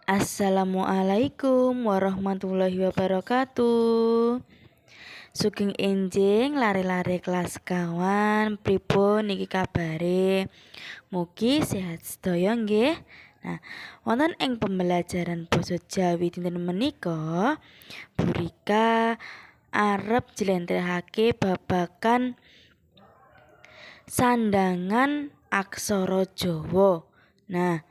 Assalamualaikum warahmatullahi wabarakatuh. Sugeng enjing lare-lare kelas kawan, pripun niki kabare? Mugi sehat sedaya nggih. Nah, wonten ing pembelajaran basa Jawi dinten menika, Bu Rika arep jlentrehake babagan sandangan aksara Jawa. Nah,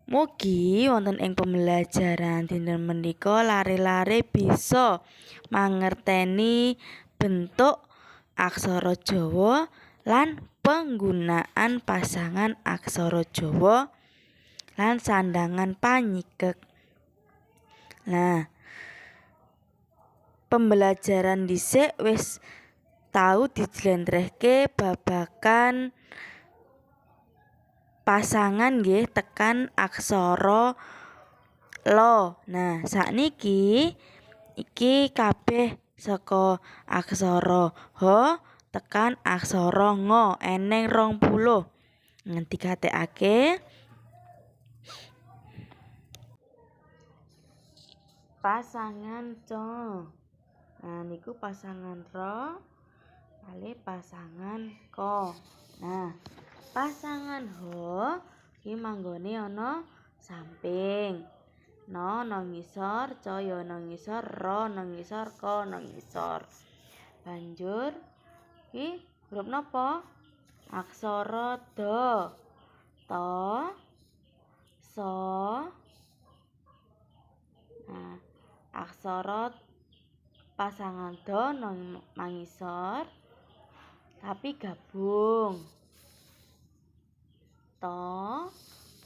mugi wonten ing pembelajaran dinten menika lare-lare bisa mangerteni bentuk aksara Jawa lan penggunaan pasangan aksara Jawa lan sandangan panyikek. Nah, pembelajaran dhisik wis tau dijlentrehke babagan pasangan nggih tekan aksara lo. Nah, sakniki iki kabeh saka aksara ha tekan aksara ngo eneng 20. Digatekake pasangan co. Nah, niku pasangan ro kali pasangan ko. Nah, pasangan ho iki manggone ana samping. No ngisor, co ya ana ngisor, ro ana ngisor, ko ana ngisor. Banjur iki huruf napa? Aksara da. To, so. Nah, aksara pasangan do nang mangisor tapi gabung. To,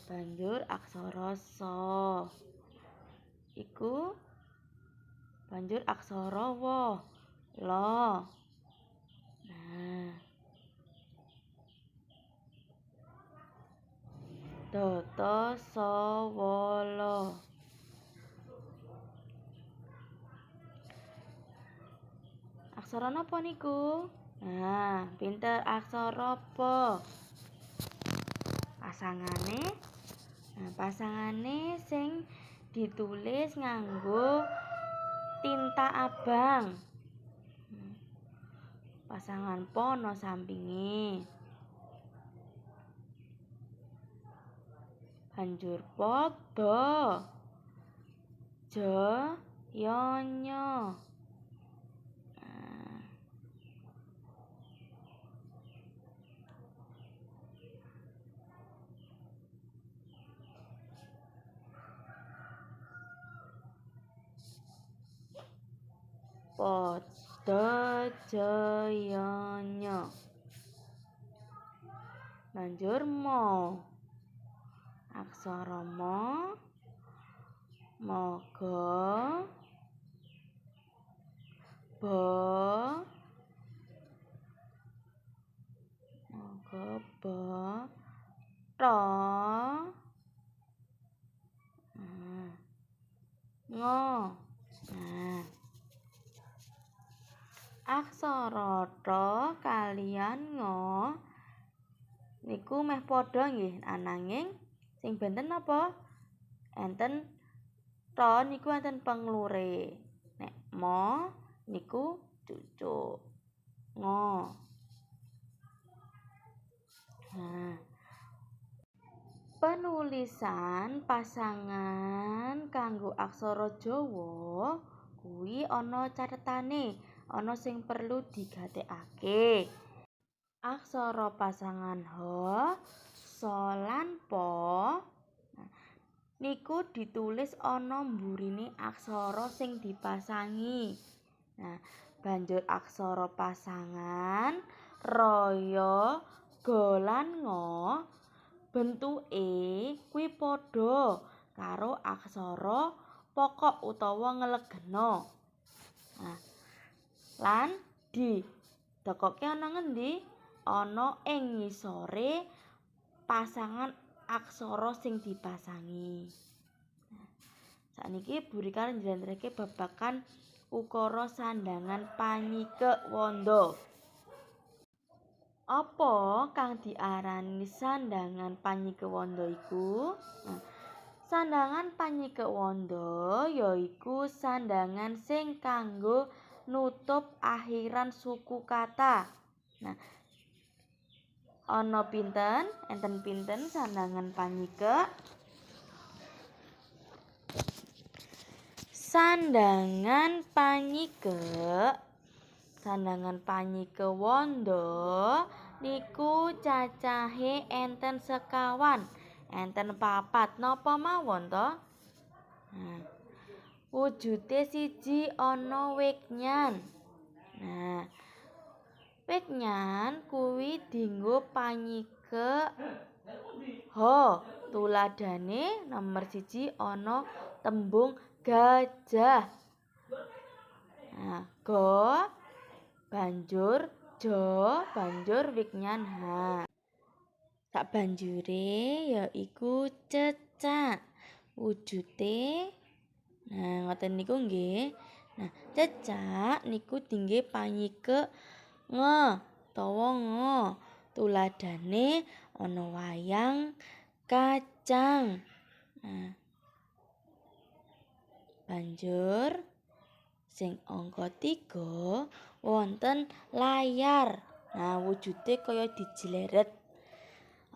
banjur aksara so. Iku banjur aksara wo. Lo. Nah, do, to, so, wo, lo. Aksara napa niku? Nah, pinter aksara apa? Pasangane sing ditulis nganggo tinta abang. Pasangan po ana sampinge. Banjur padha. Ja, yo, nyo. Padha jaya nya. Banjur mo. Aksara mo. Maga. Ba. Maga ba. Ra. Ngo. Nah, aksara ra kaliyan ngo niku meh padha nggih, ananging sing benten napa? Enten ra niku enten penglure. Nek mo niku cucuk. Ngo. Nah, penulisan pasangan kanggo aksara Jawa kuwi ana catetane, ana sing perlu digatekake. Aksara pasangan ha, so lan po niku ditulis ana mburine aksara sing dipasangi. Nah, banjur aksara pasangan raya ga lan ngo bentuke kuwi padha karo aksara pokok utawa nglegena. Nah, lan didekoke ana ngendi? Ana ing ngisore pasangan aksara sing dipasangi. Nah, sakniki Bu Rika njlentrehake babagan ukara sandangan panyikek wanda. Apa kang diarani sandangan panyikek wanda iku? Nah, Sandhangan panyikeuk wanda yaiku sandhangan sing kanggo nutup akhiran suku kata. Nah, ana pinten? Enten pinten sandhangan panyikeuk? Sandhangan panyikeuk wanda niku cacahe enten sekawan, enten papat napa mawon to? Nah, wujude siji ana wigyan. Nah, wigyan kuwi dienggo panyikeuk ha. Tuladhane nomor 1 ana tembung gajah. Nah, ga banjur ja banjur wigyan ha. Sabanjure yaiku cecak. Wujude ngoten niku nggih. Nah, cecak niku diengge panyikeuk nge utawa nga. Tuladhane ana wayang kacang. Nah, banjur sing angka 3 wonten layar. Nah, wujude kaya dijleret.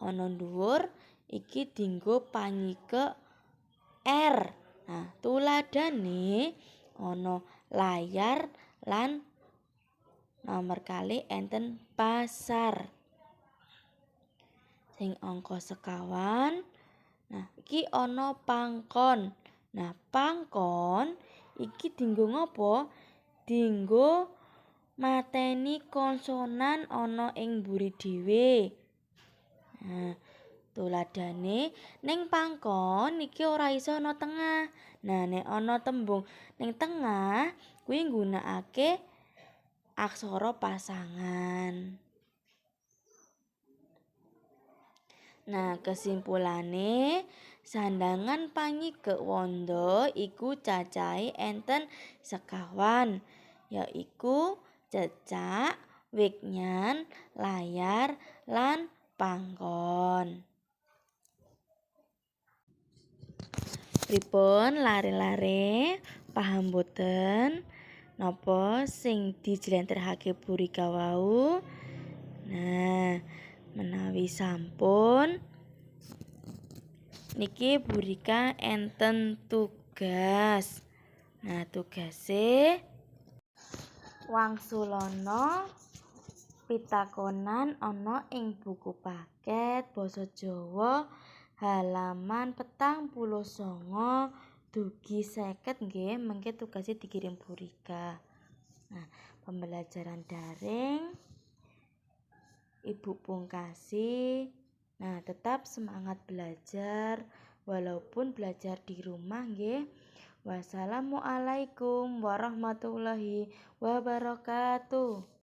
Ana dhuwur iki dienggo panyikeuk R. Nah, tuladhane ana layar lan nomor kalih enten pasar. Sing angka 50, nah iki ana pangkon. Nah, pangkon iki dienggo ngapa? Dienggo mateni konsonan ana ing mburi dhewe. Nah, tuladhane ning pangkon iki ora iso ana tengah. Nah, nek ana tembung ning tengah kuwi nggunakake aksara pasangan. Nah, kesimpulane sandhangan panyikeuk wanda iku cacahe enten sekawan, yaiku cecak, wigyan, layar, lan pangkon. Pripun lare-lare paham boten napa sing dijlentrehake Bu Rika wau? Nah, menawi sampun niki Bu Rika enten tugas. Nah, tugase wangsulana pitakonan ana ing buku paket basa Jawa halaman 49 dugi 50 nggih, mengke tugase dikirim Bu Rika. Nah, pembelajaran daring Ibu pungkasi. Nah, tetap semangat belajar walaupun belajar di rumah nggih. Wassalamualaikum warahmatullahi wabarakatuh.